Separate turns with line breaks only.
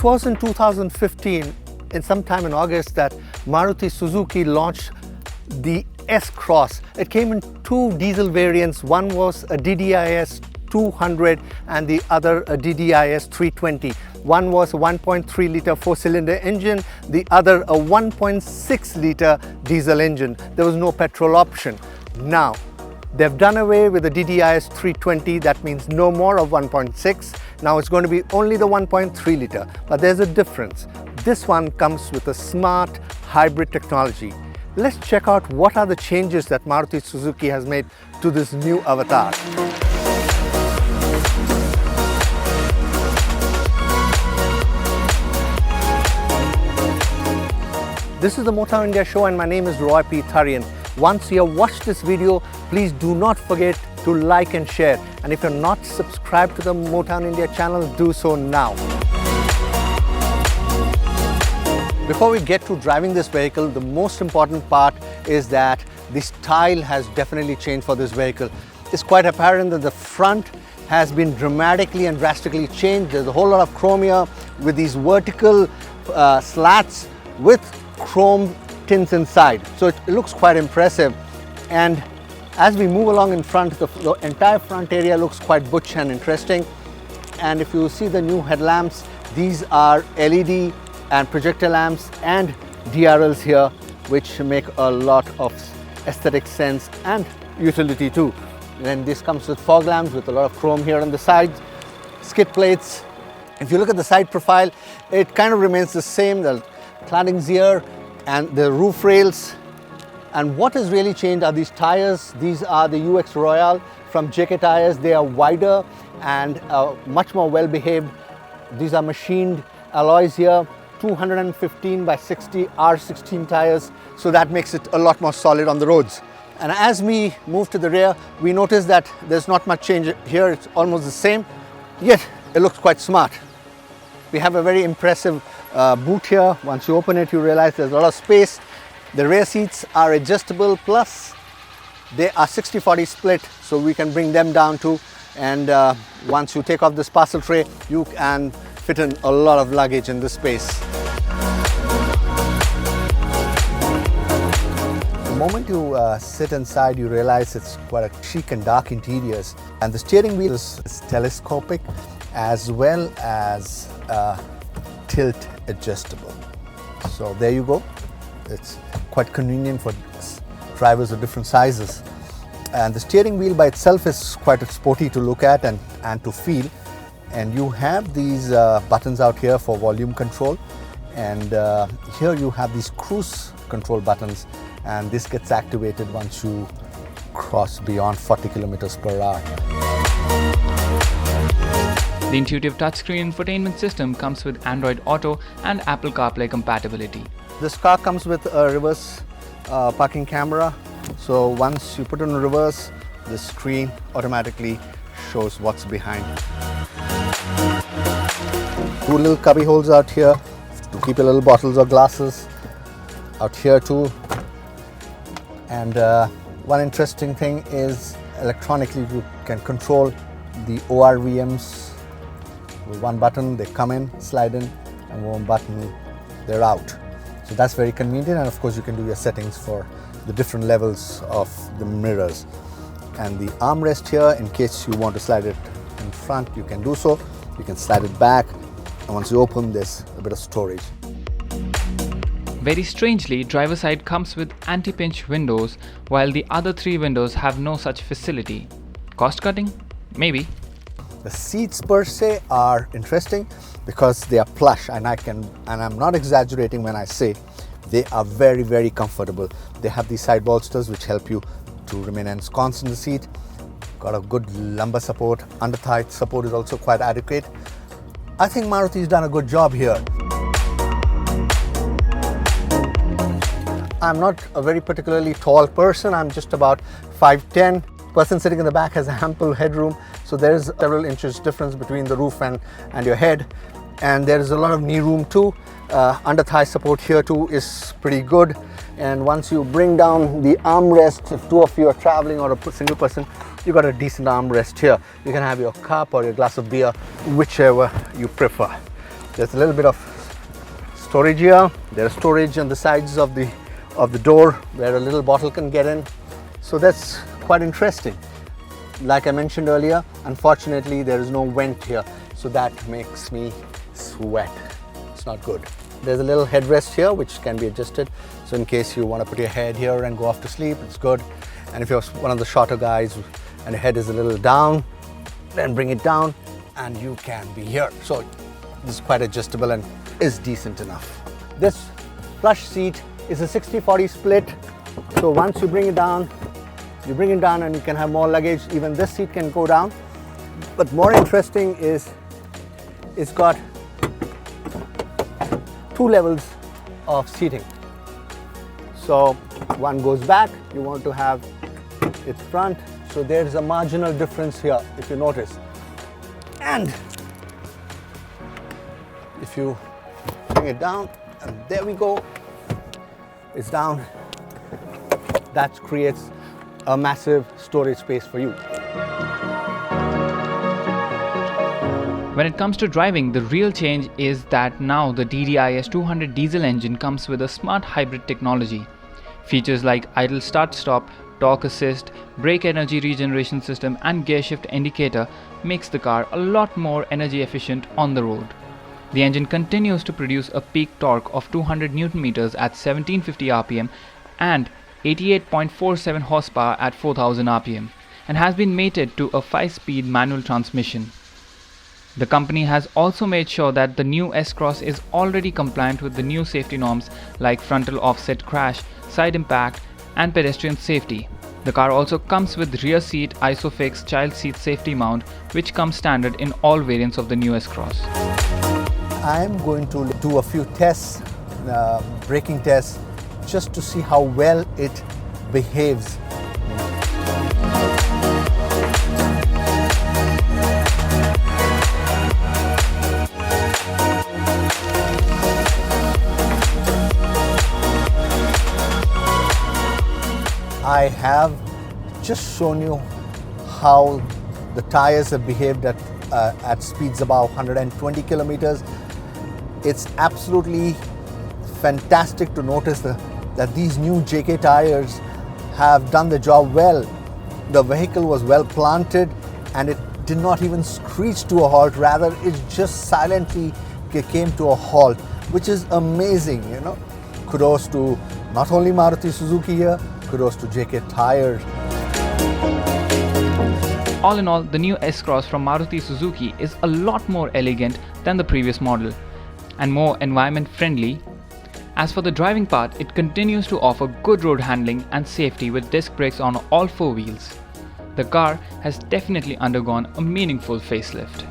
It was in 2015, in sometime in August, that Maruti Suzuki launched the S-Cross. It came in two diesel variants. One was a DDIS 200 and the other a DDIS 320. One was a 1.3 litre four-cylinder engine, the other a 1.6 litre diesel engine. There was no petrol option. Now, they've done away with the DDIS 320. That means no more of 1.6. Now it's going to be only the 1.3 litre. But there's a difference. This one comes with a smart hybrid technology. Let's check out what are the changes that Maruti Suzuki has made to this new avatar. This is the Motown India show and my name is Roy P. Tharian. Once you have watched this video, please do not forget to like and share. And if you're not subscribed to the Motown India channel, do so now. Before we get to driving this vehicle, the most important part is that the style has definitely changed for this vehicle. It's quite apparent that the front has been dramatically and drastically changed. There's a whole lot of chrome here with these vertical slats with chrome tints inside. So it looks quite impressive. And as we move along in front, the entire front area looks quite butch and interesting. And if you see the new headlamps, these are LED and projector lamps and DRLs here, which make a lot of aesthetic sense and utility too. And then this comes with fog lamps with a lot of chrome here on the sides, skid plates. If you look at the side profile, it kind of remains the same. The claddings here and the roof rails. And what has really changed are these tires. These are the UX Royale from JK Tires. They are wider and much more well behaved. These are machined alloys here, 215 by 60 R16 tires. So that makes it a lot more solid on the roads. And as we move to the rear, we notice that there's not much change here. It's almost the same, yet it looks quite smart. We have a very impressive boot here. Once you open it, you realize there's a lot of space. The rear seats are adjustable, plus they are 60-40 split, so we can bring them down too. And once you take off this parcel tray, you can fit in a lot of luggage in this space. The moment you sit inside, you realize it's quite a chic and dark interiors. And the steering wheel is telescopic as well as tilt adjustable. So there you go. It's quite convenient for drivers of different sizes. And the steering wheel by itself is quite sporty to look at and to feel. And you have these buttons out here for volume control. And here you have these cruise control buttons. And this gets activated once you cross beyond 40 kilometers per hour.
The intuitive touchscreen infotainment system comes with Android Auto and Apple CarPlay compatibility.
This car comes with a reverse parking camera. So once you put it in reverse, the screen automatically shows what's behind. Two little cubby holes out here to keep your little bottles or glasses. Out here too. And one interesting thing is electronically you can control the ORVMs. With one button they come in, slide in, and one button they're out. So that's very convenient, and of course you can do your settings for the different levels of the mirrors. And the armrest here, in case you want to slide it in front, you can do so. You can slide it back, and once you open, there's a bit of storage.
Very strangely, driver side comes with anti-pinch windows, while the other three windows have no such facility. Cost cutting? Maybe.
The seats per se are interesting because they are plush, and I'm not exaggerating when I say they are very, very comfortable. They have these side bolsters which help you to remain ensconced in the seat. Got a good lumbar support. Under thigh support is also quite adequate. I think Maruti's done a good job here. I'm not a very particularly tall person. I'm just about 5'10". Person sitting in the back has ample headroom, so there's several inches difference between the roof and your head. And there is a lot of knee room too. Under thigh support here too is pretty good. And once you bring down the armrest, if two of you are traveling or a single person, you got a decent armrest here. You can have your cup or your glass of beer, whichever you prefer. There's a little bit of storage here. There's storage on the sides of the door where a little bottle can get in. So that's quite interesting. Like I mentioned earlier, unfortunately there is no vent here, so that makes me sweat. It's not good. There's a little headrest here which can be adjusted, so in case you want to put your head here and go off to sleep, it's good. And if you're one of the shorter guys and your head is a little down, then bring it down and you can be here. So this is quite adjustable and is decent enough. This plush seat is a 60-40 split, so once you bring it down and you can have more luggage. Even this seat can go down. But more interesting is it's got 2 levels of seating. So one goes back, you want to have its front, so there's a marginal difference here if you notice. And if you bring it down, and there we go, it's down. That creates a massive storage space for you.
When it comes to driving, the real change is that now the DDIS 200 diesel engine comes with a smart hybrid technology. Features like idle start-stop, torque assist, brake energy regeneration system and gear shift indicator makes the car a lot more energy efficient on the road. The engine continues to produce a peak torque of 200 Nm at 1750 rpm and 88.47 horsepower at 4000 rpm and has been mated to a 5-speed manual transmission. The company has also made sure that the new S-Cross is already compliant with the new safety norms like frontal offset crash, side impact and pedestrian safety. The car also comes with rear seat ISOFIX child seat safety mount, which comes standard in all variants of the new S-Cross.
I'm going to do a few tests, braking tests, just to see how well it behaves. I have just shown you how the tires have behaved at speeds above 120 kilometers. It's absolutely fantastic to notice that these new JK tires have done the job well. The vehicle was well planted and it did not even screech to a halt, rather it just silently came to a halt, which is amazing, you know. Kudos to not only Maruti Suzuki here, kudos to JK tires.
All in all, the new S-Cross from Maruti Suzuki is a lot more elegant than the previous model and more environment friendly. As for the driving part, it continues to offer good road handling and safety with disc brakes on all 4 wheels. The car has definitely undergone a meaningful facelift.